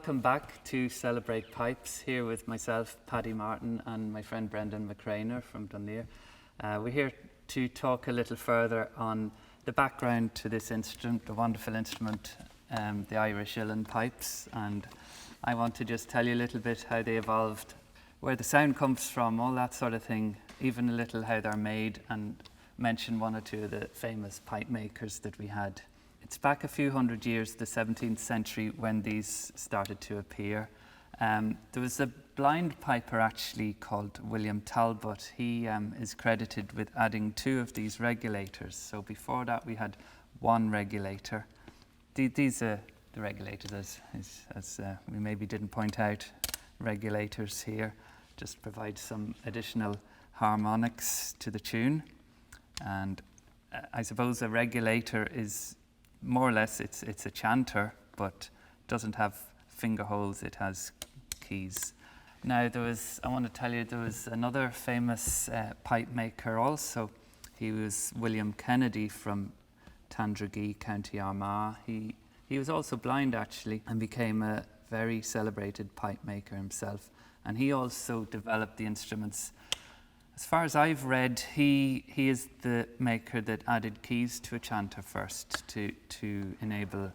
welcome back to Celebrate Pipes, here with myself, Paddy Martin, and my friend Brendan McCreanor from Dunleer. We're here to talk a little further on the background to this instrument, the wonderful instrument, the Irish Uilleann Pipes, and I want to just tell you a little bit how they evolved, where the sound comes from, all that sort of thing, even a little how they're made, and mention one or two of the famous pipe makers that we had. It's back a few hundred years, the 17th century, when these started to appear. There was a blind piper actually called William Talbot. He is credited with adding 2 of these regulators. So before that we had 1 regulator. These are the regulators, as we maybe didn't point out. Regulators here just provide some additional harmonics to the tune. And I suppose a regulator is more or less, it's a chanter, but doesn't have finger holes, it has keys. Now I want to tell you, there was another famous pipe maker also. He was William Kennedy from Tandragee, County Armagh. He was also blind actually, and became a very celebrated pipe maker himself. And he also developed the instruments. As far as I've read, he is the maker that added keys to a chanter first to enable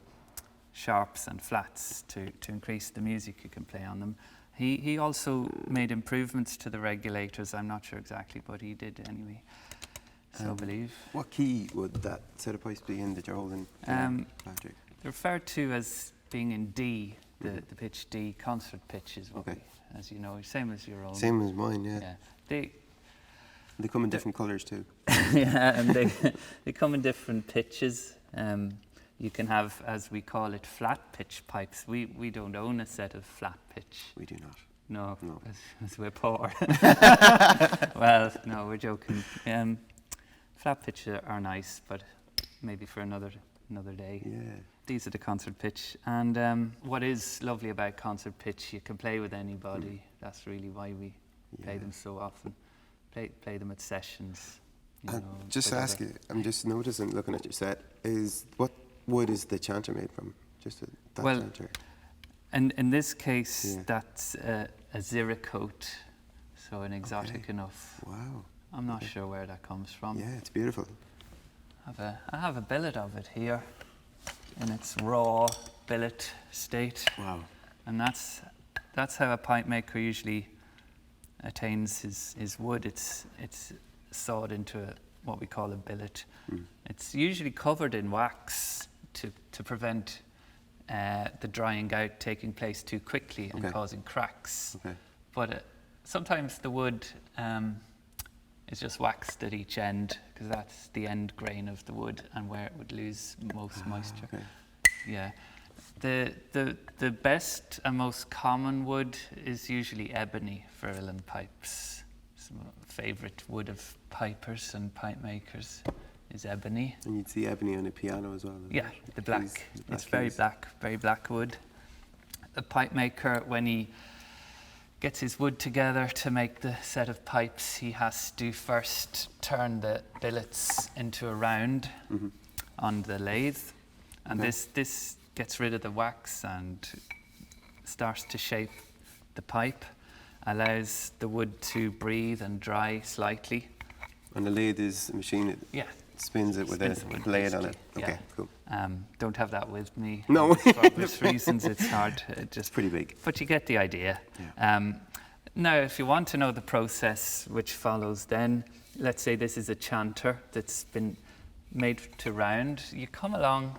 sharps and flats to increase the music you can play on them. He also made improvements to the regulators. I'm not sure exactly, but he did anyway, so I believe. What key would that set of pipes be in that you're holding? They're referred to as being in D, the pitch D, concert pitch is what we, as you know, same as your own. Same as mine, yeah. They come in different colours too. Yeah, and they come in different pitches. You can have, as we call it, flat pitch pipes. We don't own a set of flat pitch. We do not. No. As we're poor. Well, no, we're joking. Flat pitch are nice, but maybe for another day. Yeah. These are the concert pitch, and what is lovely about concert pitch, you can play with anybody. That's really why we play them so often. Play them at sessions. Just to ask you, I'm just noticing, looking at your set, is what wood is the chanter made from? Just that chanter? And in this case, that's a Ziricote, so an exotic enough. Wow. I'm not sure where that comes from. Yeah, it's beautiful. I have a billet of it here, in its raw billet state. Wow. And that's how a pipe maker usually attains his wood. It's sawed into what we call a billet. It's usually covered in wax to prevent the drying out taking place too quickly and causing cracks. But sometimes the wood is just waxed at each end, because that's the end grain of the wood and where it would lose most moisture. Yeah. The best and most common wood is usually ebony for Uilleann pipes. It's my favourite wood of pipers and pipe makers is ebony. And you'd see ebony on a piano as well. Yeah, the black. It's very black wood. The pipe maker, when he gets his wood together to make the set of pipes, he has to first turn the billets into a round on the lathe, and this gets rid of the wax and starts to shape the pipe, allows the wood to breathe and dry slightly. And the lathe is a machine that spins it with a blade on it. Okay, cool. Don't have that with me. No. For obvious reasons, it's hard. It's pretty big. But you get the idea. Yeah. Now, if you want to know the process which follows then, let's say this is a chanter that's been made to round. You come along,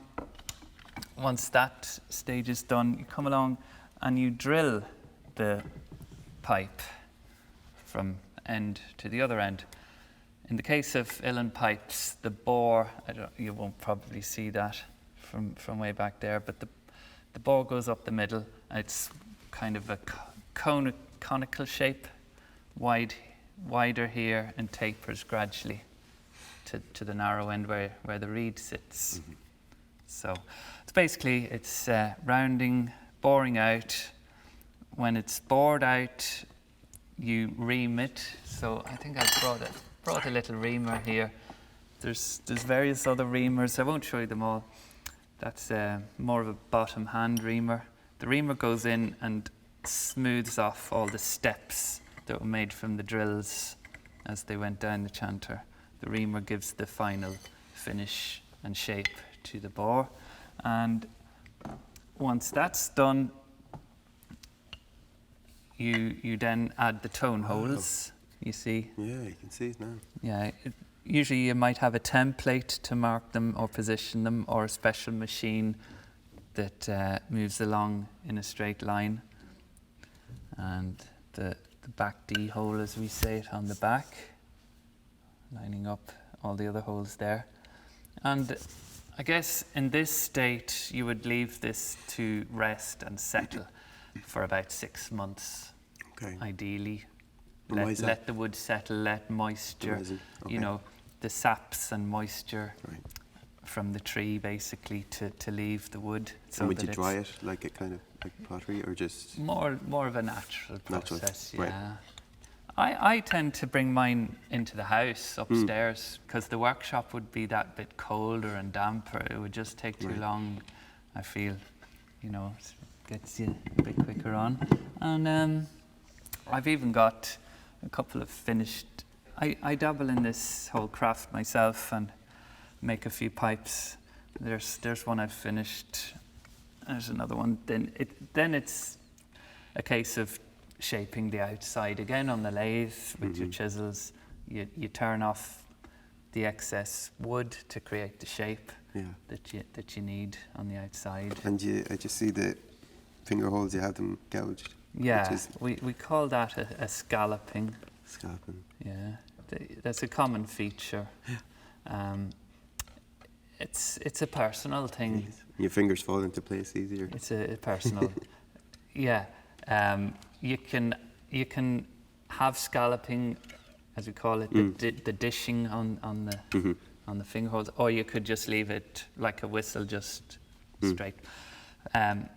once that stage is done, you come along and you drill the pipe from end to the other end. In the case of Uilleann pipes, the bore, you won't probably see that from way back there, but the bore goes up the middle. It's kind of a conical shape, wider here, and tapers gradually to the narrow end where the reed sits. So it's rounding, boring out. When it's bored out, you ream it. So I think I brought a little reamer here. There's various other reamers. I won't show you them all. That's more of a bottom hand reamer. the reamer goes in and smooths off all the steps that were made from the drills as they went down the chanter. The reamer gives the final finish and shape to the bore, and once that's done, you then add the tone holes. You see? Yeah, you can see it now. Yeah. Usually you might have a template to mark them or position them, or a special machine that moves along in a straight line. And the back D hole, as we say it, on the back, lining up all the other holes there. And I guess in this state you would leave this to rest and settle for about 6 months, ideally. Let the wood settle, let moisture, you know, the saps and moisture from the tree basically to leave the wood. So would you dry it like a kind of like pottery, or just more of a natural process? Right. Yeah. I tend to bring mine into the house upstairs because the workshop would be that bit colder and damper. It would just take too long, I feel. You know, it gets you a bit quicker on. And I've even got a couple of finished. I dabble in this whole craft myself and make a few pipes. There's one I've finished. There's another one. Then it's a case of shaping the outside again on the lathe with your chisels. You turn off the excess wood to create the shape that you need on the outside. And I just see the finger holes, you have them gouged. Yeah, we call that a scalloping. Scalloping. Yeah, that's a common feature. It's a personal thing. Your fingers fall into place easier. It's a personal. Yeah. You can have scalloping, as we call it, the dishing on the finger holes, or you could just leave it like a whistle, just straight. What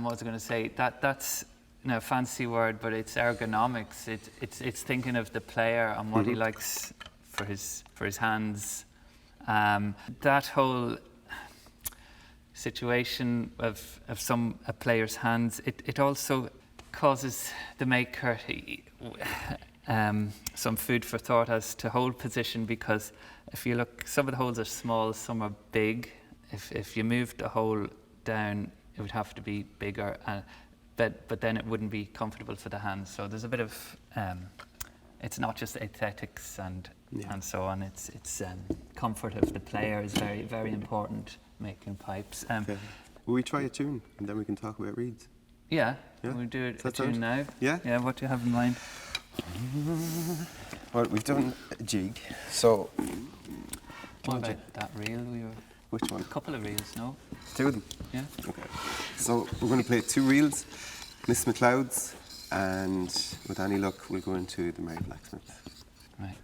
was I going to say? That's a fancy word, but it's ergonomics. It's thinking of the player and what he likes for his hands. That whole situation of a player's hands, it also causes the maker some food for thought as to hole position, because if you look, some of the holes are small, some are big. If you move the hole down, it would have to be bigger, but then it wouldn't be comfortable for the hands. So there's a bit of it's not just aesthetics and so on. It's comfort of the player is very, very important making pipes. Will we try a tune and then we can talk about reeds? Yeah, we'll do a tune now. Yeah? Yeah, what do you have in mind? Well, we've done a jig, so... What about that reel? Which one? A couple of reels, no? 2 of them? Yeah. Okay. So we're going to play 2 reels, Miss McLeod's, and with any luck we'll go into the Merry Blacksmith. Right.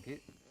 Thank you.